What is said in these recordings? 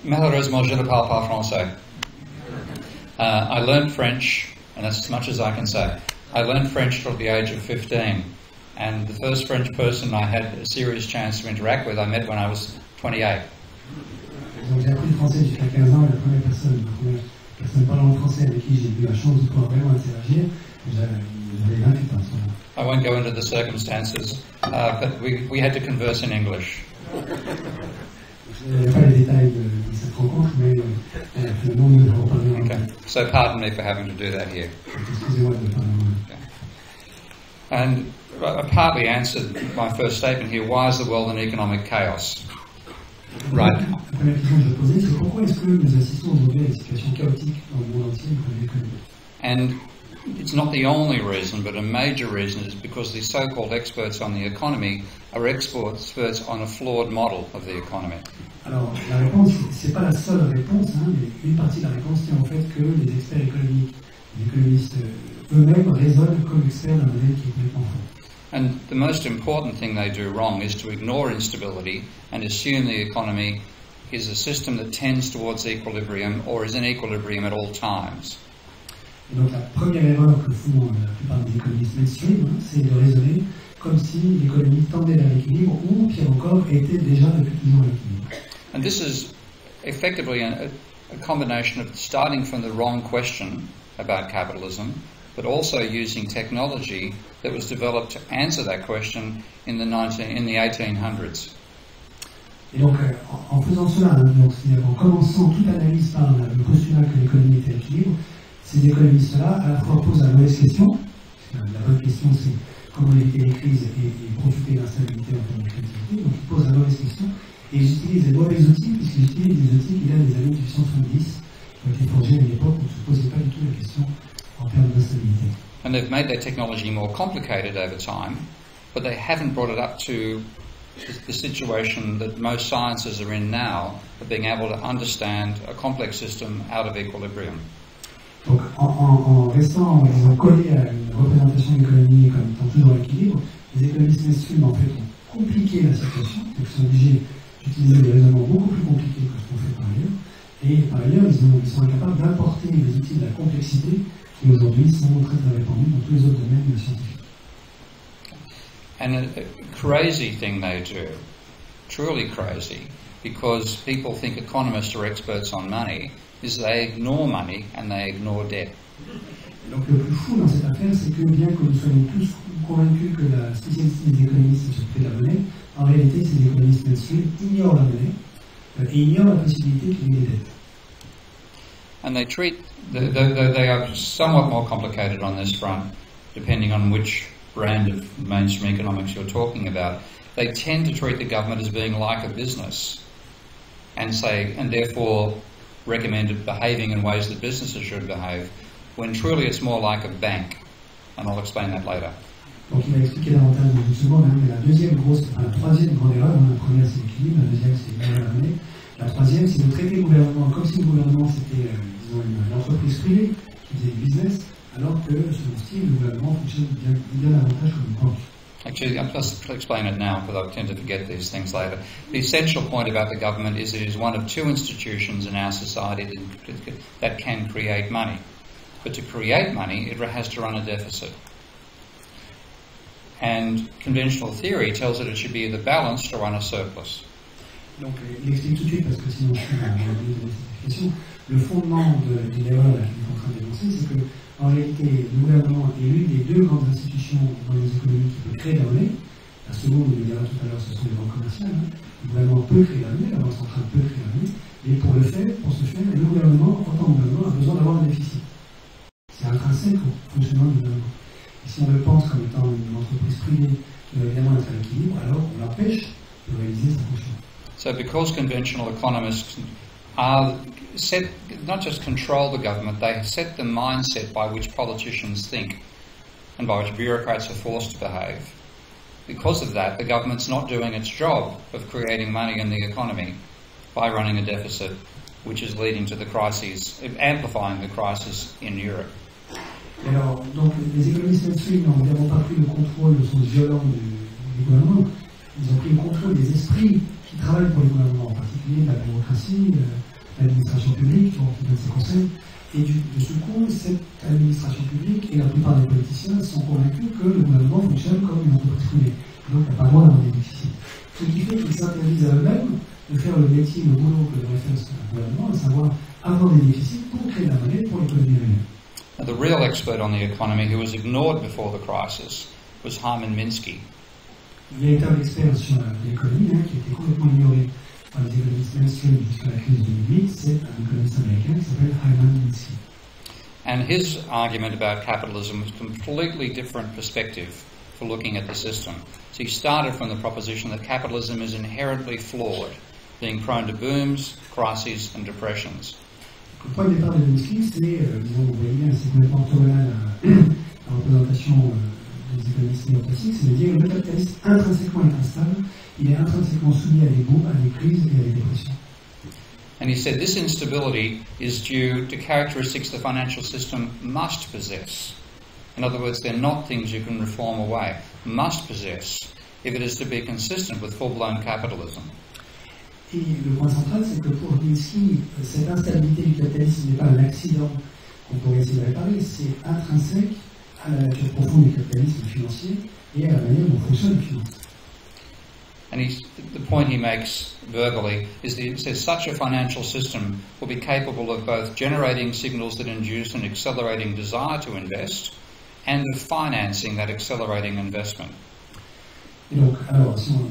Malheureusement, je ne parle pas français. I learned French, and that's as much as I can say. I learned French till the age of 15, and the first French person I had a serious chance to interact with I met when I was 28. Donc j'ai appris le français jusqu'à 15 ans, et la première personne parlant français avec qui j'ai eu la chance de pouvoir vraiment interagir, j'avais 28 ans. I won't go into the circumstances, but we had to converse in English. Il n'y a pas les détails de cette rencontre, mais finalement nous avons parlé en anglais. So pardon me for having to do that here. Excusez-moi de parler en anglais. Okay. And I partly answered my first statement here, why is the world in economic chaos? Right. La première question que je posais, c'est pourquoi est-ce que nous assistons aujourd'hui à une situation chaotique dans le monde entier pour l'économie? And it's not the only reason, but a major reason is because the so-called experts on the economy are experts on a flawed model of the economy. Alors, la réponse, c'est pas la seule réponse, hein, mais une partie de la réponse tient au fait que les experts économiques, les économistes eux-mêmes raisonnent comme experts d'un modèle qui est complètement faux. And the most important thing they do wrong is to ignore instability and assume the economy is a system that tends towards equilibrium or is in equilibrium at all times. Et donc la première erreur que font la plupart des économistes mainstream, hein, c'est de raisonner comme si l'économie tendait vers l'équilibre ou, pire encore, était déjà depuis toujours à l'équilibre. And this is effectively a combination of starting from the wrong question about capitalism, but also using technology that was developed to answer that question in the 1800s. Et donc, en faisant cela, hein, donc, en commençant toute analyse par le postulat que l'économie était à l'équilibre, ces économistes-là à la fois posent la mauvaise question. La bonne question, c'est comment éviter les crises et profiter de l'instabilité en termes de créativité. Donc, ils posent la mauvaise question et ils utilisent les mauvais outils, puisqu'ils utilisent des outils qui datent des années 1870, qui ont été forgés à une époque où on ne se posait pas du tout la question en termes d'instabilité. And they've made their technology more complicated over time, but they haven't brought it up to the situation that most sciences are in now, of being able to understand a complex system out of equilibrium. Donc, en restant, disons, collés à une représentation de l'économie comme étant toujours à l'équilibre, les économistes mainstream en fait ont compliqué la situation, donc ils sont obligés d'utiliser des raisonnements beaucoup plus compliqués que ce qu'on fait par ailleurs, et par ailleurs ils sont incapables d'importer les outils de la complexité qui aujourd'hui sont très répandus dans tous les autres domaines scientifiques. And a crazy thing they do, truly crazy, because people think economists are experts on money, is they ignore money and they ignore debt. Donc le plus fou dans cette affaire, c'est que bien que nous soyons tous convaincus que la spécialité des économistes est s'occuper de la monnaie, en réalité ces économistes mainstream ignorent la monnaie et ignorent la possibilité qu'il y ait des dettes. And they treat, they are somewhat more complicated on this front, depending on which brand of mainstream economics you're talking about. They tend to treat the government as being like a business, and therefore recommended behaving in ways that businesses should behave, when truly it's more like a bank. And I'll explain that later. Donc il va expliquer davantage dans une seconde, hein, mais la troisième grande erreur, hein, la première c'est l'équilibre, la deuxième c'est ignorer la monnaie, la troisième c'est de traiter le gouvernement comme si le gouvernement c'était une entreprise privée qui faisait du business, alors que selon style, le gouvernement fonctionne bien davantage comme une banque. Actually, I'll just explain it now because I tend to forget these things later. The essential point about the government is it is one of two institutions in our society that can create money. But to create money, it has to run a deficit. And conventional theory tells it should be either balanced or run a surplus. Donc, il explique tout de suite, parce que sinon je suis dans cette explication. Le fondement de l'erreur qu'il est en train d'énoncer, c'est que en réalité, le gouvernement est l'une des deux grandes institutions dans les économies qui peut créer la monnaie. La seconde, on le dira tout à l'heure, ce sont les banques commerciales. Hein. Le gouvernement peut créer la monnaie, la banque centrale peut créer la monnaie, mais pour ce faire, le gouvernement, en tant que gouvernement, a besoin d'avoir un déficit. C'est intrinsèque au fonctionnement du gouvernement. Et si on le pense comme étant une entreprise privée qui va évidemment être à l'équilibre, alors on l'empêche de réaliser sa fonction. So because conventional economists not just control the government, they set the mindset by which politicians think and by which bureaucrats are forced to behave. Because of that, the government's not doing its job of creating money in the economy by running a deficit, which is leading to the crises, amplifying the crisis in Europe. Alors, donc, les économistes mainstream n'ont évidemment pas pris le contrôle au sens violent du gouvernement. Ils ont pris le contrôle des esprits qui travaille pour les gouvernements, en particulier la bureaucratie, l'administration publique, qui donne ses conseils. Et de ce coup, cette administration publique et la plupart des politiciens sont convaincus que le gouvernement fonctionne comme une entreprise privée. Donc, il n'y a pas le droit d'avoir des déficits. Ce qui fait qu'ils s'interdisent à eux-mêmes de faire le métier, le boulot que devrait faire un gouvernement, à savoir avoir des déficits pour créer la monnaie pour l'économie réelle. The real expert on the economy who was ignored before the crisis was Hyman Minsky. Le véritable expert sur l'économie, qui était complètement ignoré par les économistes mainstream jusqu'à la crise de 2008, c'est un économiste américain qui s'appelle Hyman Minsky. And his argument about capitalism was a completely different perspective for looking at the system. So he started from the proposition that capitalism is inherently flawed, being prone to booms, crises and depressions. Le point de départ de Minsky, c'est, disons, vous voyez bien, c'est complètement orthogonal à la représentation des économistes néoclassiques, c'est de dire que le capitalisme intrinsèquement est instable, il est intrinsèquement soumis à des booms, à des crises et à des dépressions. And he said this instability is due to characteristics the financial system must possess. In other words, they're not things you can reform away, must possess, if it is to be consistent with full-blown capitalism. Et le point central, c'est que pour Minsky, cette instabilité du capitalisme n'est pas un accident qu'on pourrait essayer de réparer, c'est intrinsèque à la nature profonde du capitalisme financier et à la manière dont fonctionne le finance. And the point he makes verbally is that he says such a financial system will be capable of both generating signals that induce an accelerating desire to invest and of financing that accelerating investment. Et donc, alors, si on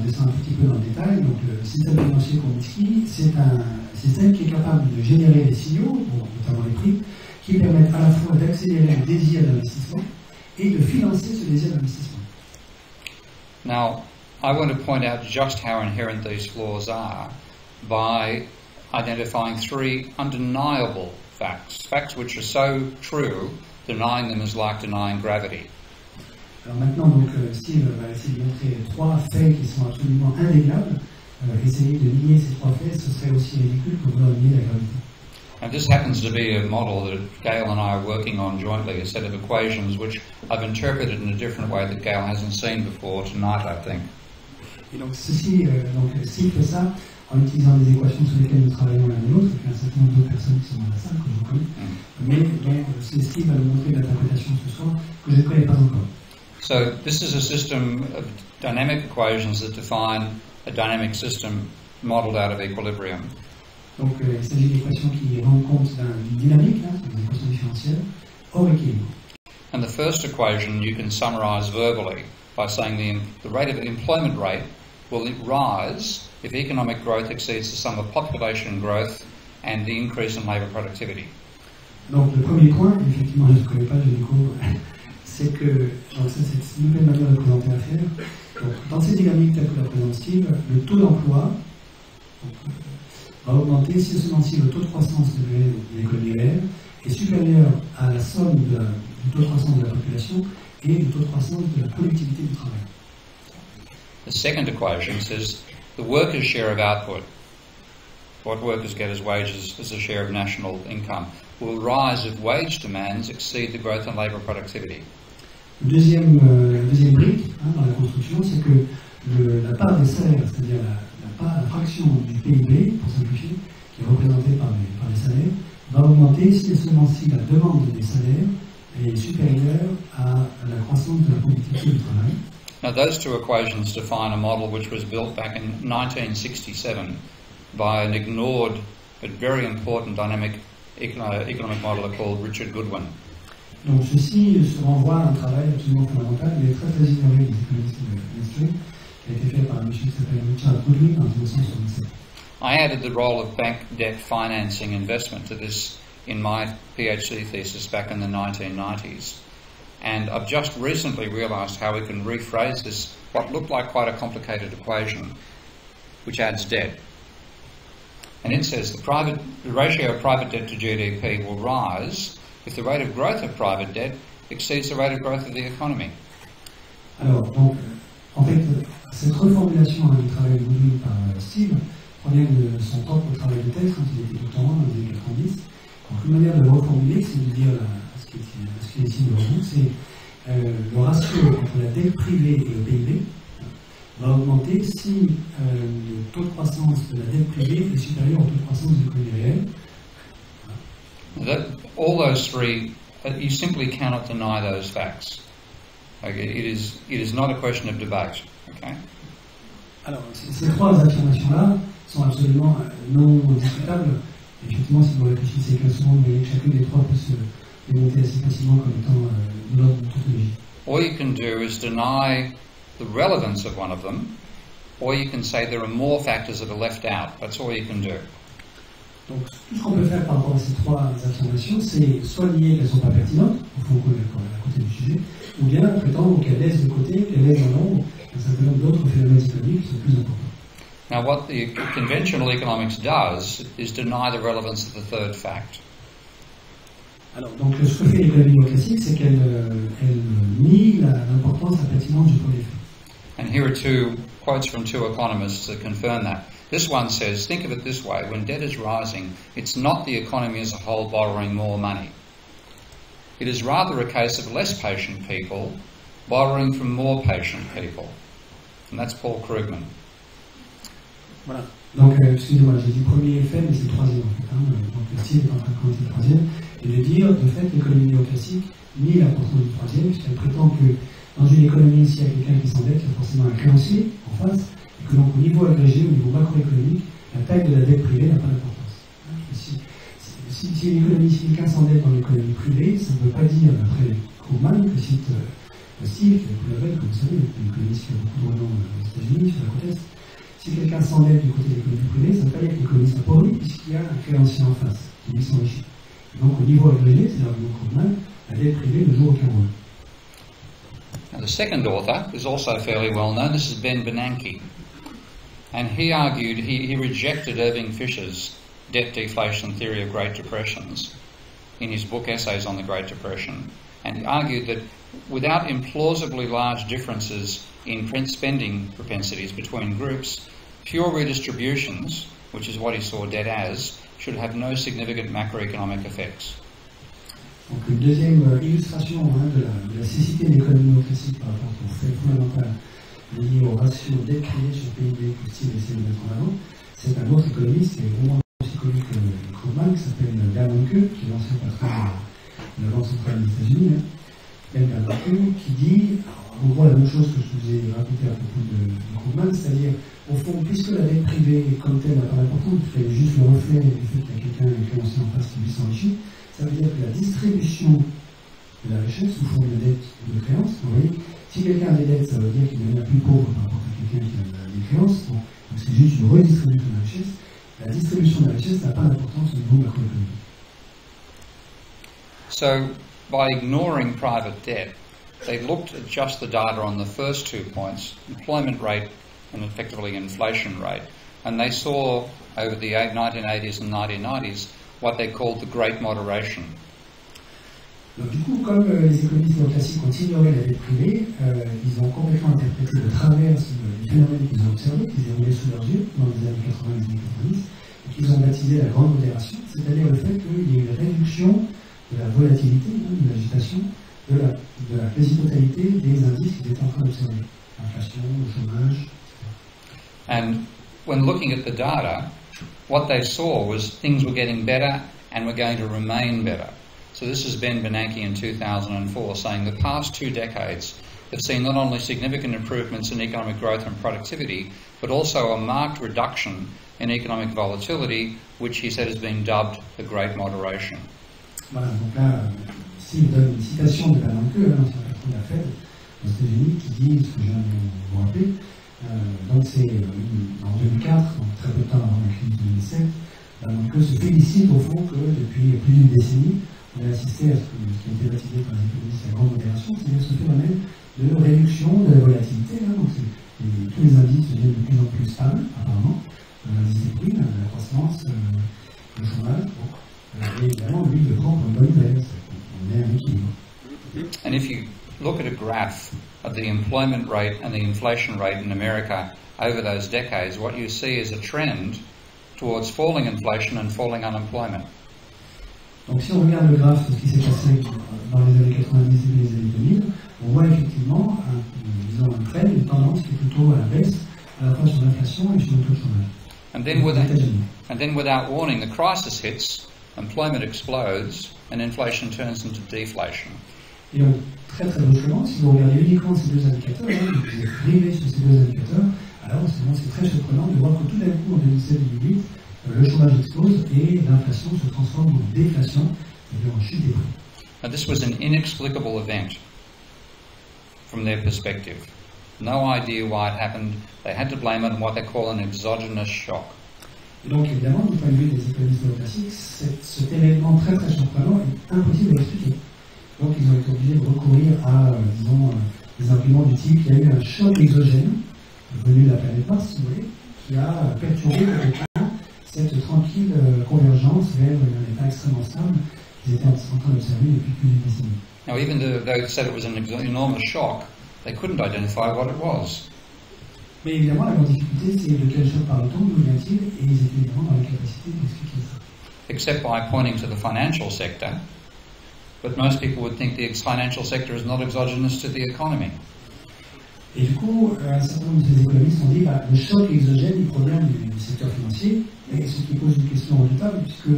descend un petit peu dans le détail, donc le système financier pour Minsky, c'est un système qui est capable de générer des signaux, notamment les prix, qui permettent à la fois d'accélérer le désir d'investissement et de financer ce désir d'investissement. Now, I want to point out just how inherent these flaws are by identifying three undeniable facts which are so true, denying them is like denying gravity. Alors maintenant, donc, Steve va essayer de montrer trois faits qui sont absolument indéniables. Essayer de nier ces trois faits, ce serait aussi ridicule que vouloir nier la gravité. And this happens to be a model that Gael and I are working on jointly, a set of equations which I've interpreted in a different way that Gael hasn't seen before tonight, I think. Et donc ceci, Steve fait ça en utilisant des équations sur lesquelles nous travaillons l'un et l'autre, et puis un certain nombre d'autres personnes qui sont dans la salle, que je connais. Mais donc, Steve va nous montrer l'interprétation ce soir que je ne connais pas encore. So this is a system of dynamic equations that define a dynamic system modeled out of equilibrium. Donc il s'agit d'équations qui rendent compte d'une dynamique, des équations différentielles, hors équilibre. And the first equation you can summarize verbally by saying the rate of employment rate will rise if economic growth exceeds the sum of population growth and the increase in labour productivity. Donc le premier point, effectivement je ne connais pas, je découvre, c'est que, donc ça c'est une nouvelle manière de présenter l'affaire. Donc dans ces dynamiques telles que la présente Steve, le taux d'emploi va augmenter si seulement si le taux de croissance de l'économie réelle est supérieur à la somme du taux de croissance de la population et du taux de croissance de la productivité du travail. The second equation says the workers' share of output, what workers get as wages as a share of national income, will rise if wage demands exceed the growth in labour productivity. Le deuxième brique dans la construction, c'est que la part des salaires, c'est-à-dire la fraction du PIB, pour simplifier, qui est représentée par les salaires, va augmenter si et seulement si la demande des salaires est supérieure à la croissance de la productivité du travail. Now those two equations define a model which was built back in 1967 by an ignored but very important dynamic economic modeler called Richard Goodwin. Donc ceci se renvoie à un travail absolument fondamental, mais très très ignoré des économistes mainstream, qui a été fait par un monsieur qui s'appelle Richard Goodwin en 1967. I added the role of bank debt financing investment to this in my PhD thesis back in the 1990s. And I've just recently realised how we can rephrase this, what looked like quite a complicated equation, which adds debt. And it says the ratio of private debt to GDP will rise if the rate of growth of private debt exceeds the rate of growth of the economy. Alors, donc, en fait, cette reformulation du travail de Goodwin par Steve provient de son propre travail de thèse quand il était doctorant dans les années 90. Donc, une manière de le reformuler, c'est de dire ce qui est ici devant vous, c'est le ratio entre la dette privée et le PIB. va augmenter si le taux de croissance de la dette privée est supérieur au taux de croissance de l'économie réelle. All those three, you simply cannot deny those facts. Okay? It is not a question of debate. Okay? Alors, ces trois affirmations-là sont absolument non discutables. Effectivement, si vous réfléchissez 15 secondes, vous voyez que chacune des trois peut se démonter assez facilement comme étant de l'ordre de tautologie. All you can do is deny the relevance of one of them, or you can say there are more factors that are left out. That's all you can do. Donc, tout ce qu'on peut faire par rapport à ces trois affirmations, c'est soit nier qu'elles ne sont pas pertinentes, au fond, à côté du sujet, ou bien prétendre qu'elles laissent de côté, qu'elles laissent dans l'ombre un certain nombre d'autres phénomènes économiques qui sont plus importants. Now, what the conventional economics does is deny the relevance of the third fact. Alors, donc, ce que fait l'économie néoclassique, c'est qu'elle nie l'importance, la pertinence du premier fait. And here are two quotes from two economists that confirm that. This one says, think of it this way, when debt is rising, it's not the economy as a whole borrowing more money. It is rather a case of less patient people borrowing from more patient people. And that's Paul Krugman. Voilà. Donc, excusez-moi, j'ai dit premier effet, mais c'est le troisième en fait. Donc, le style est en train de commenter le troisième. Et de dire, de fait, l'économie néoclassique nie l'importance du troisième, puisqu'elle prétend que dans une économie, s'il y a quelqu'un qui s'endette, il y a forcément un créancier en face, et que donc au niveau agrégé, au niveau macroéconomique, la taille de la dette privée n'a pas d'importance. Si une économie, si quelqu'un s'endette dans l'économie privée, ça ne veut pas dire, d'après Krugman, que cite Steve, qui est le label, comme vous savez, une économiste qui a beaucoup de renom aux États-Unis, sur la côte Est. Si quelqu'un s'endette du côté de l'économie privée, ça ne veut pas dire que l'économie s'appauvrit, puisqu'il y a un créancier en face, qui lui s'enrichit. Donc au niveau agrégé, c'est l'argument Krugman, la dette privée ne joue aucun rôle. Now, the second author is also fairly well known. This is Ben Bernanke. And he argued, he rejected Irving Fisher's debt deflation theory of Great Depressions in his book Essays on the Great Depression. And he argued that without implausibly large differences in spending propensities between groups, pure redistributions, which is what he saw debt as, should have no significant macroeconomic effects. Donc une deuxième illustration de la cécité de l'économie néoclassique par rapport au fait fondamental lié au ratio dette privée sur PIB que Steve essaie de mettre en avant, c'est un autre économiste qui est vraiment aussi connu que Krugman, qui s'appelle Gael Giraud, qui est l'ancien patron de la Banque centrale des États-Unis, Gael Giraud, qui dit en gros la même chose que je vous ai raconté à propos de Krugman, c'est-à-dire au fond, puisque la dette privée comme telle n'a pas d'importance, puisqu'elle est juste le reflet du fait qu'il y a quelqu'un qui est créancier en face qui lui s'enrichit, ça veut dire que la distribution de la richesse sous forme de dette ou de créance, vous voyez, si quelqu'un a des dettes, ça veut dire qu'il devient plus pauvre par rapport à quelqu'un qui a des créances, donc c'est juste une redistribution de la richesse. La distribution de la richesse n'a pas d'importance au niveau macroéconomique. So, by ignoring private debt, they looked at just the data on the first 2 points, employment rate and effectively inflation rate, and they saw over the 1980s and 1990s what they called the Great Moderation. Donc, du coup, comme les économistes néoclassiques ont ignoré la dette privée, ils ont complètement interprété de travers les phénomènes qu'ils ont observés, qu'ils déroulaient sous leurs yeux dans les années 80 et les années 90, et qu'ils ont baptisé la grande modération, c'est-à-dire le fait qu'il y ait une réduction de la volatilité, de l'agitation, de la quasi-totalité des indices qu'ils étaient en train d'observer. L'inflation, le chômage, etc. And when looking at the data, what they saw was things were getting better and were going to remain better. So this is Ben Bernanke in 2004 saying the past 2 decades have seen not only significant improvements in economic growth and productivity, but also a marked reduction in economic volatility, which he said has been dubbed the Great Moderation. Voilà, donc là, Steve donne une citation de Bernanke, l'ancien patron de la Fed aux États-Unis, qui dit ce que je viens de vous rappeler. Donc c'est en 2004, donc très peu de temps avant la crise de 2007, Bernanke se félicite au fond que depuis plus d'une décennie, on a assisté à ce qui a été baptisé par les économistes la grande modération, c'est-à-dire ce phénomène de réduction de la volatilité. Donc tous les indices deviennent de plus en plus stables, apparemment. L'indice des prix, la croissance, le chômage. Et évidemment, lui, le prend pour une bonne nouvelle. On est à un équilibre. And if you look at a graph of the employment rate and the inflation rate in America over those decades, what you see is a trend towards falling inflation and falling unemployment. Donc si on regarde le graphe de ce qui s'est passé dans les années 90 et les années 2000, on voit effectivement un trend, une tendance qui est plutôt à la baisse, à la fois sur l'inflation et sur le taux de chômage. And then without warning, the crisis hits, employment explodes, and inflation turns into deflation. Et donc, très très brusquement, si vous regardez uniquement ces deux indicateurs, vous êtes privé sur ces deux indicateurs, alors c'est très surprenant de voir que tout d'un coup, en 2007-2008, le chômage explose et l'inflation se transforme en déflation, c'est-à-dire en chute des prix. Now this was an inexplicable event from their perspective. No idea why it happened. They had to blame it on what they call an exogenous shock. Et donc, évidemment, du point de vue des économistes néoclassiques, cet événement très très surprenant est impossible à expliquer. Donc, ils ont été obligés de recourir à, des arguments du type qu'il y a eu un choc exogène venu de la planète Mars, si vous voulez, qui a perturbé complètement cette tranquille convergence vers un état extrêmement stable qu'ils étaient en train d'observer depuis plus d'une décennie. Now, even though they said it was an enormous shock, they couldn't identify what it was. Mais évidemment, la grande difficulté, c'est de quel choc parle-t-on, d'où vient-il, et ils étaient évidemment dans la capacité d'expliquer ça. Except by pointing to the financial sector, but most people would think the financial sector is not exogenous to the economy. Et du coup, un certain nombre de ces économistes ont dit le choc exogène, il provient du secteur financier, et ce qui pose une question redoutable, puisque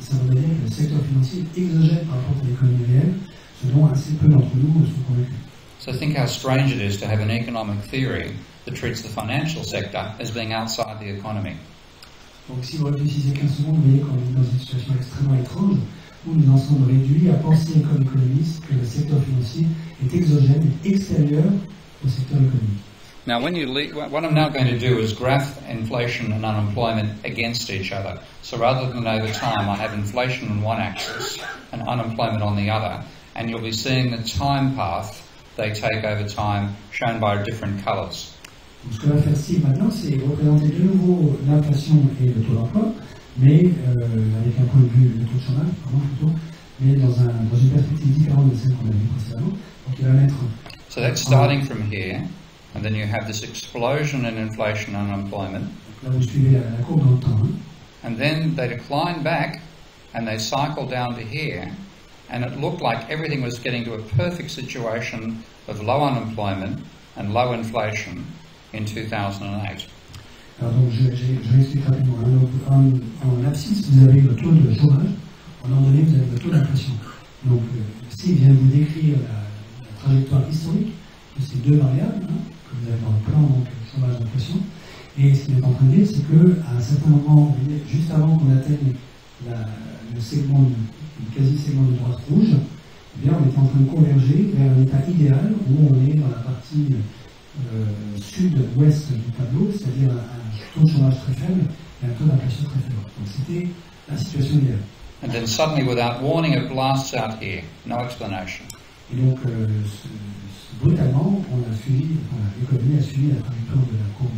ça voudrait dire que le secteur financier est exogène par rapport à l'économie réelle, ce dont assez peu d'entre nous sont convaincus. So think how strange it is to have an economic theory that treats the financial sector as being outside the economy. Donc si vous réfléchissez 15 secondes, vous voyez qu'on est dans une situation extrêmement étrange, où nous en sommes réduits à penser comme économistes que le secteur financier est exogène, est extérieur au secteur économique. Now, what I'm now going to do is graph inflation and unemployment against each other. So rather than over time, I have inflation on one axis and unemployment on the other, and you'll be seeing the time path they take over time, shown by different colours. Donc, ce que va faire Steve maintenant, c'est représenter de nouveau l'inflation et le taux d'emploi, mais avec un point de vue, le taux de chômage, pardon, plutôt, mais dans une perspective différente de celle qu'on a vue précédemment. Donc il va mettre. So that's starting from here, and then you have this explosion in inflation and unemployment. Donc là, vous suivez la courbe dans le temps. Hein. And then they decline back, and they cycle down to here, and it looked like everything was getting to a perfect situation of low unemployment and low inflation in 2008. Alors donc je réexplique rapidement. En abscisse, vous avez le taux de chômage, en ordonnée, vous avez le taux d'inflation. Donc Steve vient de vous décrire la trajectoire historique de ces deux variables, que vous avez dans le plan, donc chômage-inflation. Et ce qu'il est en train de dire, c'est qu'à un certain moment, juste avant qu'on atteigne le segment, le quasi-segment de droite rouge, eh bien, on est en train de converger vers un état idéal où on est dans la partie sud-ouest du tableau, c'est-à-dire un taux de chômage très faible et un taux d'inflation très faible. Donc c'était la situation idéale. And then suddenly, without warning, it blasts out here. No explanation. Et donc, brutalement, l'économie a suivi la trajectoire de la courbe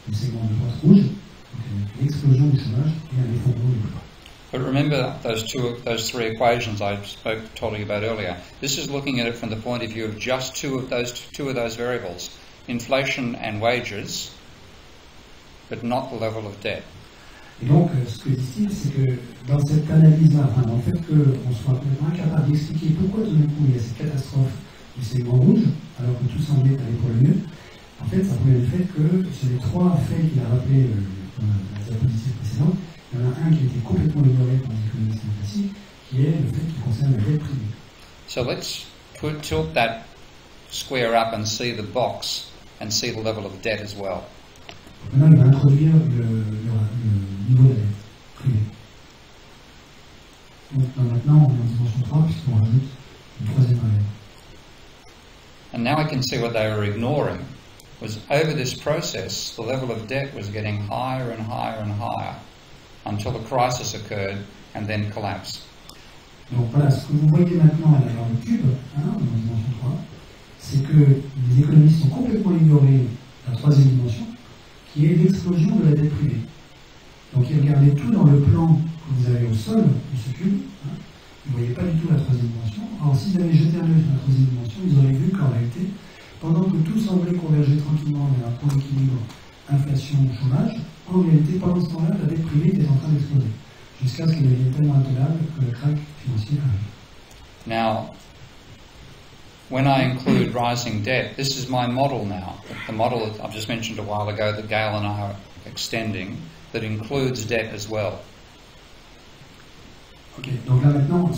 du segment de droite rouge, donc une explosion du chômage et un effondrement du emploi. But remember those three equations I told you about earlier. This is looking at it from the point of view of just two of those variables, inflation and wages, but not the level of debt. Et donc, ce que dit Steve, c'est que dans cette analyse-là, enfin, dans le fait qu'on soit complètement incapable d'expliquer pourquoi tout d'un coup il y a cette catastrophe du segment rouge, alors que tout semblait aller pour le mieux, en fait, ça provient du fait que sur les trois faits qu'il a rappelés dans la diapositive précédente, il y en a un qui a été complètement ignoré par les économistes classiques, qui est le fait qui concerne la dette privée. So let's tilt that square up and see the box and see the level of debt as well. Maintenant, il va introduire le niveau de la dette privée. Donc maintenant, on est en dimension 3, puisqu'on rajoute une troisième variable. And now I can see what they were ignoring was over this process, the level of debt was getting higher and higher and higher until the crisis occurred and then collapsed. Donc voilà, ce que vous voyez maintenant dans le cube, dans la dimension 3, c'est que les économistes ont complètement ignoré la troisième dimension, qui est l'explosion de la dette privée. Donc ils regardaient tout dans le plan que vous avez au sol de ce cube, ils ne voyaient pas du tout la troisième dimension. Alors s'ils avaient jeté un œil sur la troisième dimension, ils auraient vu qu'en réalité, pendant que tout semblait converger tranquillement vers un point d'équilibre inflation-chômage, en réalité, pendant ce temps-là, la dette privée était en train d'exploser, jusqu'à ce qu'elle devienne tellement intenable que le crack financier arrive. Now, when I include rising debt, this is my model now. The model that I've just mentioned a while ago that Gael and I are extending, that includes debt as well. Ok, donc là maintenant,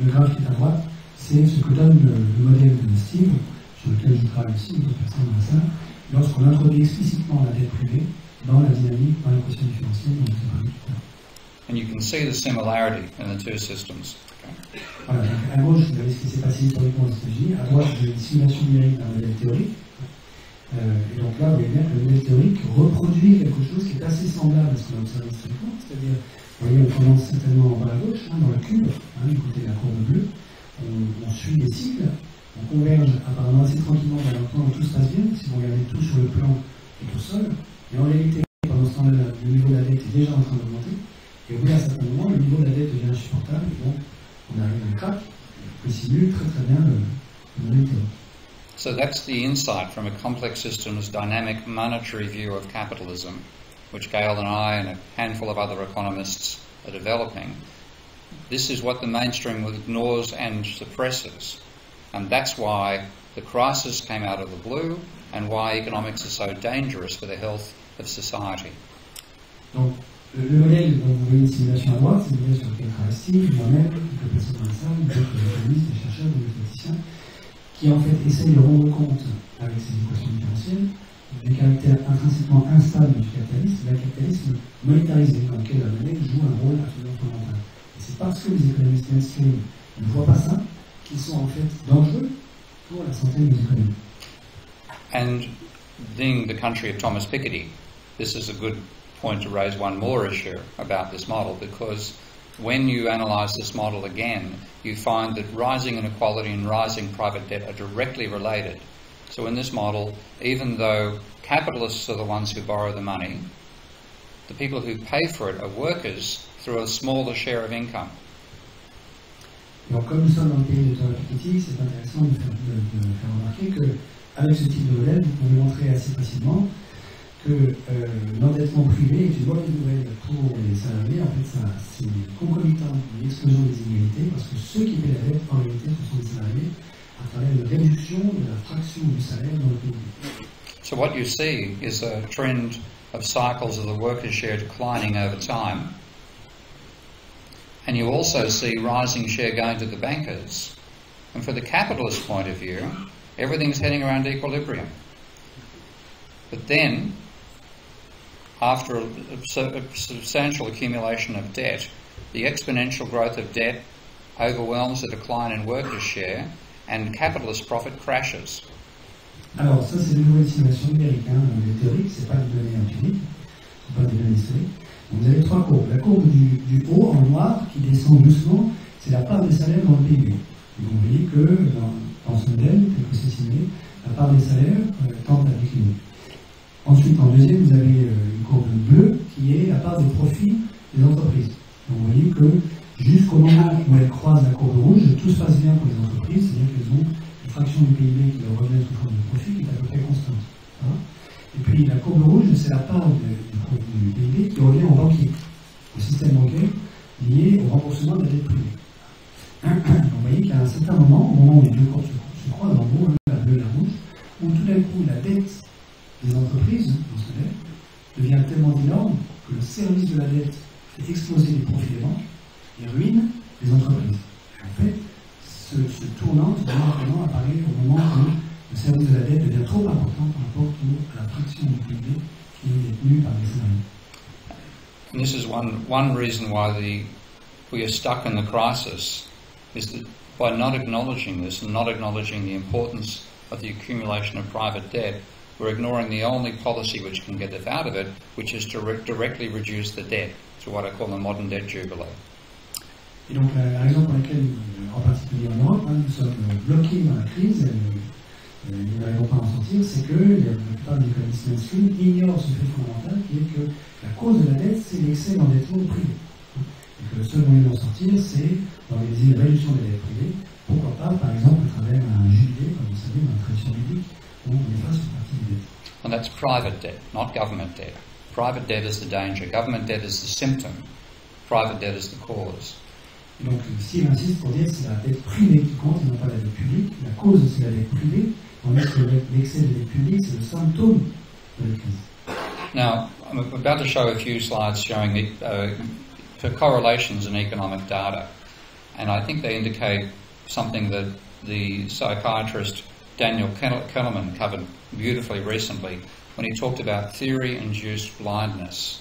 le graphe qui est à droite, c'est ce que donne le modèle de Steve, sur lequel je travaille aussi, d'autres personnes dans la salle, lorsqu'on introduit explicitement la dette privée dans la dynamique, dans l'équation différentielle, dont je vous ai parlé tout à l'heure. And you can see the similarity in the two systems. Voilà, donc à gauche, vous avez ce qui s'est passé historiquement aux États-Unis, à droite, vous avez une simulation numérique d'un modèle théorique. Et donc là, vous voyez bien que le modèle théorique reproduit quelque chose qui est assez semblable à ce qu'on a observé historiquement, c'est-à-dire, vous voyez, on commence certainement en bas à gauche, dans le cube, du côté de la courbe bleue, on suit les cycles, on converge apparemment assez tranquillement vers un point où tout se passe bien, si vous regardez tout sur le plan et tout seul, et en réalité, pendant ce temps-là, le niveau de la dette est déjà en train d'augmenter. Et au bout d'un certain moment, le niveau de la dette devient insupportable, et donc on arrive à un crack que simule très très bien le modèle théorique. So that's the insight from a complex systems dynamic monetary view of capitalism, which Gael and I and a handful of other economists are developing. This is what the mainstream ignores and suppresses, and that's why the crisis came out of the blue and why economics is so dangerous for the health of society. Donc, le modèle dont vous voyez une simulation à droite, c'est le modèle sur lequel travaille Steve, moi-même, quelques personnes dans la salle, d'autres économistes, des chercheurs, des mathématiciens, qui en fait essayent de rendre compte, avec ces équations différentielles, des caractères intrinsèquement instables du capitalisme, d'un capitalisme monétarisé, dans lequel la monnaie joue un rôle absolument fondamental. Et c'est parce que les économistes mainstream ne voient pas ça qu'ils sont en fait dangereux pour la santé de nos économies. And being the country of Thomas Piketty, this is a good point to raise one more issue about this model, because when you analyse this model again, you find that rising inequality and rising private debt are directly related. So in this model, even though capitalists are the ones who borrow the money, the people who pay for it are workers through a smaller share of income. Donc comme nous sommes dans le pays de Thomas Piketty, c'est intéressant de faire remarquer qu'avec ce type de modèle, vous pouvez montrer assez facilement que l'endettement privé est une mauvaise nouvelle pour les salariés. En fait, c'est concomitant d'une explosion des inégalités, parce que ceux qui paient la dette, en réalité, ce sont les salariés, à travers une réduction de la fraction du salaire dans le pays. So what you see is a trend of cycles of the workers' share declining over time. And you also see rising share going to the bankers. And for the capitalist point of view, everything's heading around equilibrium. But then, after a substantial accumulation of debt, the exponential growth of debt overwhelms the decline in workers' share, and capitalist profit crashes. Alors, ça, c'est une nouvelle simulation numérique, les théoriques, c'est pas des données empiriques, c'est pas des données historiques. Donc, vous avez trois courbes. La courbe du haut en noir qui descend doucement, c'est la part des salaires dans le PIB. Et vous voyez que dans ce modèle, tel que c'est simulé, la part des salaires tend à décliner. Ensuite, en deuxième, vous avez une courbe bleue qui est la part des profits des entreprises. Donc, vous voyez que jusqu'au moment où elles croisent la courbe rouge, tout se passe bien pour les entreprises, c'est-à-dire qu'elles ont une fraction du PIB qui leur revient sous forme de profit qui est à peu près constante. Hein. Et puis la courbe rouge, c'est la part du PIB qui revient aux banquiers, au système bancaire lié au remboursement de la dette privée. Donc, vous voyez qu'à un certain moment, au moment où les deux courbes se croisent, en gros, la bleue et la rouge, où tout d'un coup la dette des entreprises, dans ce modèle, devient tellement énorme que le service de la dette fait exploser les profits des banques et ruine les entreprises. Et en fait, ce tournant, ce moment apparaît au moment où le service de la dette devient trop important par rapport à la fraction du PIB qui est détenue par les salariés. And this is one reason why we are stuck in the crisis, is that by not acknowledging this and not acknowledging the importance of the accumulation of private debt, we're ignoring the only policy which can get us out of it, which is to directly reduce the debt, to what I call the modern debt jubilee. Et donc la raison pour laquelle, en particulier en Europe, nous sommes bloqués dans la crise, et nous n'arrivons pas à en sortir, c'est que la plupart des économistes mainstream ignorent ce fait fondamental qui est que la cause de la dette, c'est l'excès d'endettement privé. Et que le seul moyen d'en sortir, c'est d'organiser une réduction des dettes privées, pourquoi pas, par exemple, à travers un jubilé, comme vous savez, dans la tradition biblique, où on efface une partie des dettes. And that's private debt, not government debt. Private debt is the danger. Government debt is the symptom. Private debt is the cause. Donc, Steve insiste pour dire que c'est la dette privée qui compte et non pas la dette publique. La cause, c'est la dette privée, tandis que l'excès de dette publique, c'est le symptôme de la crise. Now, I'm about to show a few slides showing the correlations in economic data, and I think they indicate something that the psychiatrist Daniel Kahneman covered beautifully recently when he talked about theory-induced blindness.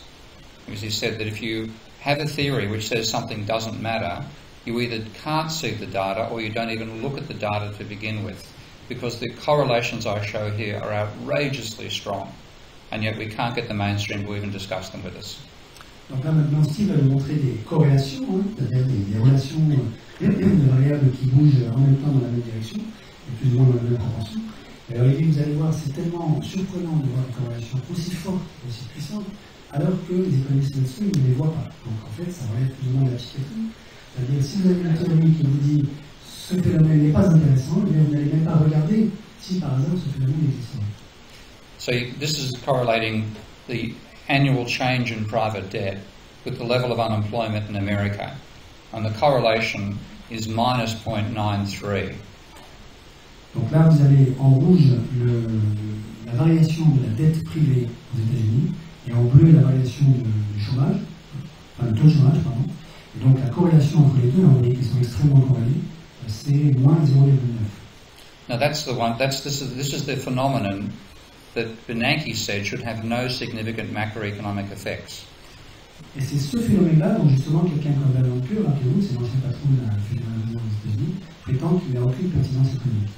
Because he said that if you have a theory which says something doesn't matter, you either can't see the data or you don't even look at the data to begin with, because the correlations I show here are outrageously strong, and yet we can't get the mainstream to even discuss them with us. Donc là maintenant, Steve va nous montrer des corrélations, c'est-à-dire des relations de variables qui bougent en même temps dans la même direction, et plus ou moins dans la même proportion. Et alors il dit, vous allez voir, c'est tellement surprenant de voir des corrélations aussi fortes, aussi puissantes, alors que les économistes là-dessus ne les voient pas. Donc en fait, ça relève plus ou moins de la psychiatrie. C'est-à-dire, si vous avez une théorie qui vous dit ce phénomène n'est pas intéressant, eh bien, vous n'allez même pas regarder si par hasard ce phénomène existerait. So this is correlating the annual change in private debt with the level of unemployment in America, and the correlation is minus 0.93. Donc là, vous avez en rouge la variation de la dette privée aux États-Unis, et en bleu la variation du chômage, enfin le taux de chômage, pardon. Et donc la corrélation entre les deux, on voit qu'ils sont extrêmement corrélés, c'est moins 0,9. Now that's the one. This is the phenomenon that Bernanke said should have no significant macroeconomic effects. Et c'est ce phénomène-là dont justement quelqu'un comme Gael, rappelez-vous, c'est l'ancien patron de la Fédérale réserve aux États-Unis, prétend qu'il n'a aucune pertinence économique.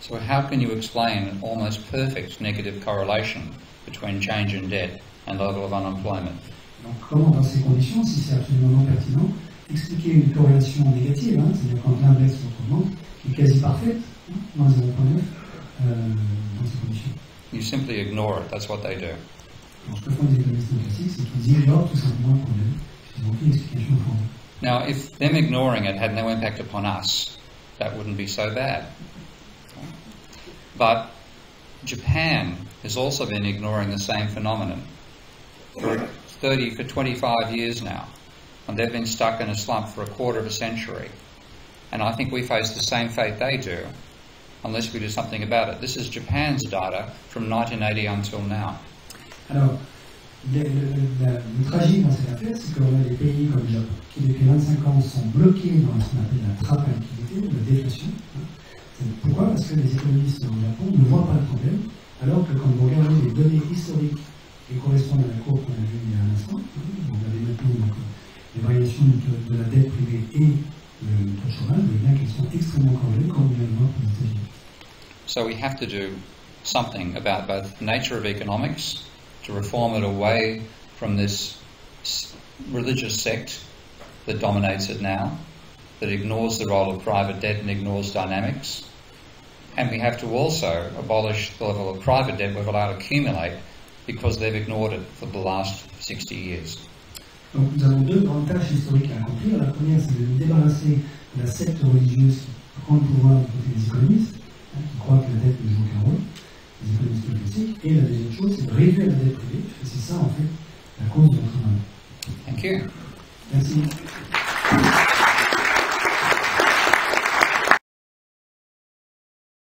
So how can you explain an almost perfect negative correlation between change in debt and level of unemployment? Donc comment, dans ces conditions, si c'est absolument non pertinent, expliquer une corrélation négative, c'est-à-dire quand l'index augmente, qui est quasi parfaite, moins 0,9, dans ces conditions. You simply ignore it. That's what they do. Donc ce que font les économistes classiques, c'est qu'ils ignorent tout simplement le problème. Ils n'ont aucune explication pour eux. Now, if them ignoring it had no impact upon us, that wouldn't be so bad. But Japan has also been ignoring the same phenomenon for 25 years now, and they've been stuck in a slump for a quarter of a century. And I think we face the same fate they do, unless we do something about it. This is Japan's data from 1980 until now. Alors, le tragique dans cette affaire, c'est qu'on a des pays comme le Japon qui, depuis 25 ans, sont bloqués dans ce qu'on appelle la trappe à liquidité, la déflation. Pourquoi? Parce que les économistes au Japon ne voient pas le problème, alors que quand vous regardez les données historiques qui correspondent à la courbe qu'on a vue il y a un instant, vous avez maintenant donc, les variations de la dette privée et le taux de chômage, vous voyez bien qu'elles sont extrêmement corrélées, comme vous allez le voir pour les États-Unis. So we have to do something about both the nature of economics, to reform it away from this religious sect that dominates it now, that ignores the role of private debt and ignores dynamics. And we have to also abolish the level of private debt we've allowed to accumulate because they've ignored it for the last 60 years. Donc nous avons deux grandes tâches historiques à accomplir. La première, c'est de nous débarrasser de la secte religieuse qui prend le pouvoir du côté des économistes, qui croient que la dette ne joue aucun rôle, les économistes classiques. Et la deuxième chose, c'est de réduire la dette privée, parce que c'est ça, en fait, la cause de notre mal. Thank you. Merci.